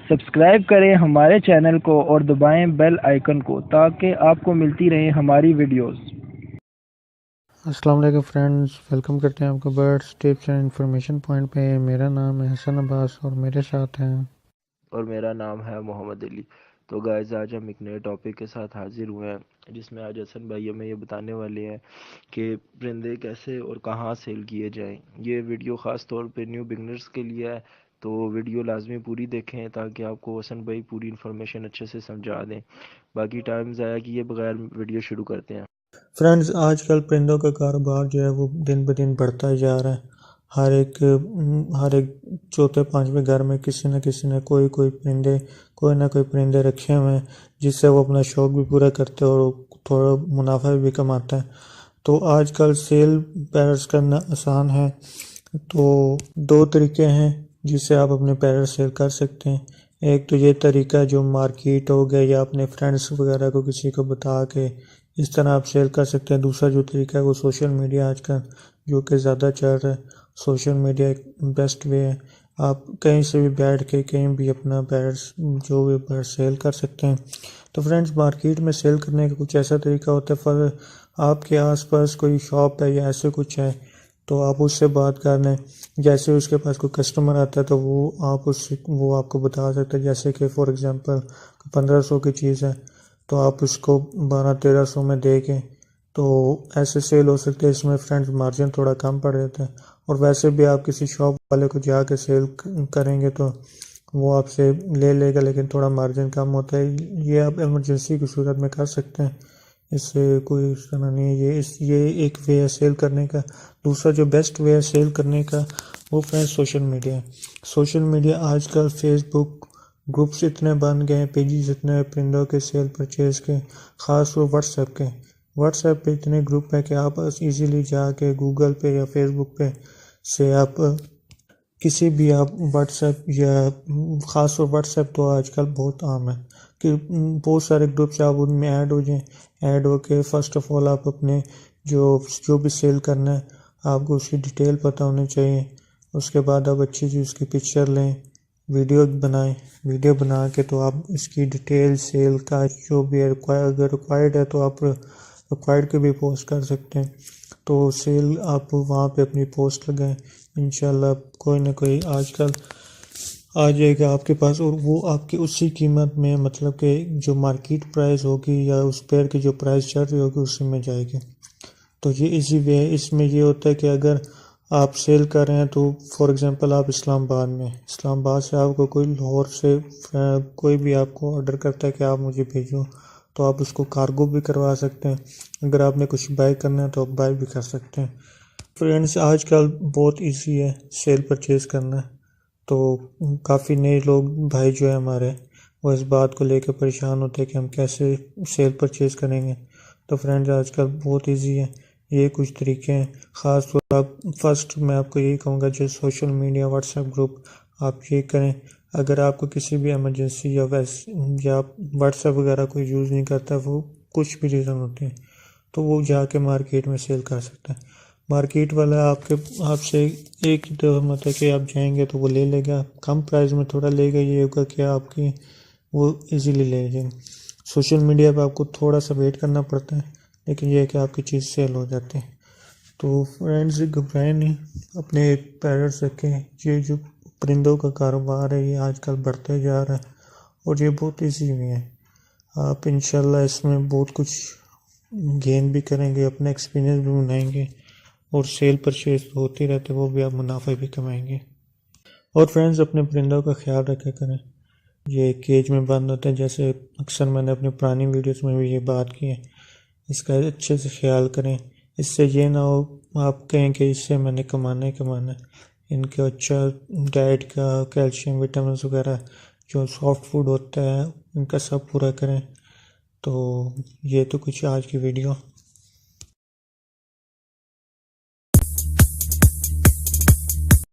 Subscribe کریں ہمارے channel کو اور دبائیں بیل آئیکن کو تاکہ آپ کو ملتی رہیں ہماری ویڈیوز۔ السلام علیکم فرینڈز، ویلکم کرتے ہیں آپ کو birds tips and information point پہ۔ میرا نام ہے حسن عباس اور میرے ساتھ ہیں اور میرا نام ہے محمد علی۔ تو گائز آج ہم ایک نئے ٹاپک کے ساتھ حاضر ہوئے ہیں، جس میں آج حسن بھائی ہمیں یہ بتانے والے ہیں کہ پرندے کیسے اور کہاں سیل کیے جائیں۔ یہ ویڈیو خاص طور پہ نیو بگنرز کے لیے ہے، تو ویڈیو لازمی پوری دیکھیں تاکہ آپ کو حسن بھائی پوری انفارمیشن اچھے سے سمجھا دیں۔ باقی ٹائم ضائع کیے بغیر ویڈیو شروع کرتے ہیں۔ فرینڈز، آج کل پرندوں کا کاروبار جو ہے وہ دن بہ دن بڑھتا ہی جا رہا ہے۔ ہر ایک چوتھے پانچویں گھر میں کسی نہ کوئی نہ کوئی پرندے رکھے ہوئے ہیں، جس سے وہ اپنا شوق بھی پورا کرتے ہیں اور تھوڑا منافع بھی کماتے ہیں۔ تو آج کل سیل پیرٹس کرنا آسان ہے۔ تو دو طریقے ہیں جس سے آپ اپنے پیرٹ سیل کر سکتے ہیں۔ ایک تو یہ طریقہ جو مارکیٹ ہو گیا یا اپنے فرینڈس وغیرہ کو کسی کو بتا کے اس طرح آپ سیل کر سکتے ہیں۔ دوسرا جو طریقہ ہے وہ سوشل میڈیا آج کل جو کہ زیادہ چل رہا ہے۔ سوشل میڈیا ایک بیسٹ وے ہے، آپ کہیں سے بھی بیٹھ کے کہیں بھی اپنا پیرٹس جو بھی پیرٹ سیل کر سکتے ہیں۔ تو فرینڈز، مارکیٹ میں سیل کرنے کا کچھ ایسا طریقہ ہوتا ہے، آپ کے آس پاس کوئی شاپ ہے یا ایسے کچھ ہے تو آپ اس سے بات کر لیں۔ جیسے اس کے پاس کوئی کسٹمر آتا ہے تو وہ آپ کو بتا سکتا ہے، جیسے کہ فار ایگزامپل 1500 کی چیز ہے تو آپ اس کو 1200-1300 میں دے کے تو ایسے سیل ہو سکتے ہیں۔ اس میں فرینڈز مارجن تھوڑا کم پڑ جاتا ہے، اور ویسے بھی آپ کسی شاپ والے کو جا کے سیل کریں گے تو وہ آپ سے لے گا، لیکن تھوڑا مارجن کم ہوتا ہے۔ یہ آپ ایمرجنسی کی صورت میں کر سکتے ہیں، اس سے کوئی اس طرح نہیں ہے۔ یہ ایک وے ہے سیل کرنے کا۔ دوسرا جو بیسٹ وے ہے سیل کرنے کا وہ فرینڈ سوشل میڈیا ہے۔ سوشل میڈیا آج کل فیس بک گروپس اتنے بن گئے ہیں، پیجز اتنے پرندوں کے سیل پرچیز کے، خاص طور واٹس ایپ پہ اتنے گروپ ہیں کہ آپ ایزیلی جا کے گوگل پہ یا فیس بک پہ سے آپ کسی بھی آپ واٹس ایپ یا خاص طور واٹس ایپ تو آج کل بہت عام ہے کہ بہت سارے گروپس آپ ان میں ایڈ ہو جائیں۔ ایڈ ہو کے فرسٹ آف آل آپ اپنے جو بھی سیل کرنا ہے آپ کو اس کی ڈیٹیل پتہ ہونی چاہیے۔ اس کے بعد آپ اچھی سی اس کی پکچر لیں، ویڈیو بنا کے تو آپ اس کی ڈیٹیل سیل کا جو بھی ہے اگر ریکوائرڈ ہے تو آپ ریکوائرڈ کے بھی پوسٹ کر سکتے ہیں۔ تو سیل آپ وہاں پہ اپنی پوسٹ لگائیں، انشاءاللہ کوئی نہ کوئی آج کل آ جائے گا آپ کے پاس، اور وہ آپ کی اسی قیمت میں، مطلب کہ جو مارکیٹ پرائز ہوگی یا اس پیئر کی جو پرائز چل رہی ہوگی اسی میں جائے گی۔ تو یہ ایزی وے ہے۔ اس میں یہ ہوتا ہے کہ اگر آپ سیل کر رہے ہیں تو فار ایگزامپل آپ اسلام آباد سے آپ کو کوئی لاہور سے کوئی بھی آپ کو آرڈر کرتا ہے کہ آپ مجھے بھیجو، تو آپ اس کو کارگو بھی کروا سکتے ہیں۔ اگر آپ نے کچھ بائی کرنا ہے تو آپ بائی بھی کر سکتے ہیں۔ فرینڈز، آج کل بہت ایزی ہے سیل پرچیز کرنا، تو کافی نئے لوگ بھائی جو ہیں ہمارے وہ اس بات کو لے کے پریشان ہوتے ہیں کہ ہم کیسے سیل پرچیز کریں گے۔ تو فرینڈز، آج کل بہت ایزی ہے، یہ کچھ طریقے ہیں۔ خاص طور فرسٹ میں آپ کو یہی کہوں گا، جو social media what's app group آپ یہ کریں۔ اگر آپ کو کسی بھی ایمرجنسی یا واٹس ایپ وغیرہ کوئی یوز نہیں کرتا، وہ کچھ بھی ریزن ہوتے ہیں، تو وہ جا کے مارکیٹ میں سیل کر سکتا ہے۔ مارکیٹ والا آپ سے ایک مطلب کہ آپ جائیں گے تو وہ لے گا، کم پرائز میں تھوڑا لے گا، یہ ہوگا کہ آپ کی وہ ایزیلی لے جائیں۔ سوشل میڈیا پہ آپ کو تھوڑا سا ویٹ کرنا پڑتا ہے، لیکن یہ ہے کہ آپ کی چیز سیل ہو جاتی ہے۔ تو فرینڈز، گھبرائیں نہیں، اپنے پیرٹس رکھیں۔ یہ جو پرندوں کا کاروبار ہے یہ آج کل بڑھتے جا رہا ہے، اور یہ بہت ایزی بھی ہے۔ آپ انشاءاللہ اس میں بہت کچھ گین بھی کریں گے، اپنا ایکسپیرینس بھی بنائیں گے، اور سیل پرچیز ہوتی رہتے، وہ بھی آپ منافع بھی کمائیں گے۔ اور فرینڈز، اپنے پرندوں کا خیال رکھا کریں، یہ کیج میں بند ہوتے ہیں، جیسے اکثر میں نے اپنی پرانی ویڈیوز میں بھی یہ بات کی ہے۔ اس کا اچھے سے خیال کریں، اس سے یہ نہ ہو آپ کہیں کہ اس سے میں نے کمانا ہے۔ ان کا اچھا ڈائٹ کا کیلشیم وٹامنس وغیرہ جو سافٹ فوڈ ہوتا ہے ان کا سب پورا کریں۔ تو یہ تو کچھ آج کی ویڈیو